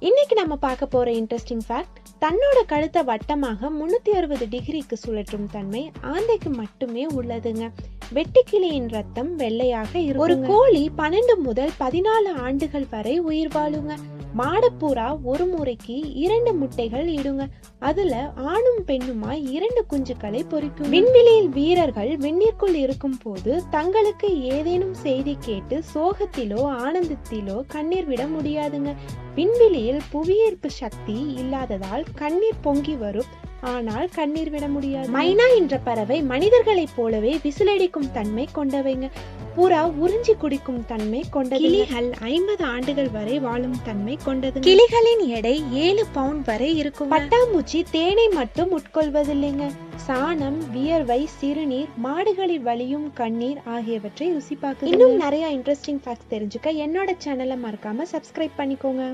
இன்னைக்கு நம்ம பார்க்க போற இன்ட்ரெஸ்டிங் ஃபேக்ட், தன்னோட கழுத்தை வட்டமாக 360 டிகிரிக்கு சுழற்றும் தன்மை ஆந்தைக்கு மட்டுமே உள்ளதுங்க. வெட்டுக்கிளியின் ரத்தம் வெள்ளையாக இருக்கும். ஒரு கோழி 12 முதல் 14 ஆண்டுகள் வரை உயிர் வாழுங்க. மாடப்புறா ஒரு முறைக்கு 2 முட்டைகள் இடுங்க. அதுல ஆணும் பெண்ணுமாய் 2 குஞ்சுகளை பொரிக்கும். விண்வெளியில் வீரர்கள் விண்ணிற்குள் இருக்கும் போது தங்களுக்கு ஏதேனும் செய்தி கேட்டு சோகத்திலோ ஆனந்தத்திலோ கண்ணீர் விட முடியாதுங்க. விண்வெளியில் புவியீர்ப்பு சக்தி இல்லாததால் கண்ணீர் பொங்கி வரும், ஆனால் கண்ணீர் விட முடியாது. மைனா என்ற பறவை மனிதர்களைப் போலவே விசிலடிக்கும் தன்மை கொண்டவைங்க. புறா உறிஞ்சி குடிக்கும் தன்மை கொண்டது. கிளிகள் 50 ஆண்டுகள் வரை வாழும் தன்மை கொண்டது. கிளிகளின் எடை 7 பவுண்ட் வரை இருக்கும். பட்டாம்பூச்சி தேனை மட்டும் உட்கொள்வதில்லைங்க. சாணம், வியர்வை, சிறுநீர், மாடுகளில் வலியும் கண்ணீர் ஆகியவற்றை ருசி பார்க்க. இன்னும் நிறைய இன்ட்ரெஸ்டிங் ஃபேக்ட்ஸ் தெரிஞ்சுக்க என்னோட சேனலை மறக்காம சப்ஸ்கிரைப் பண்ணிக்கோங்க.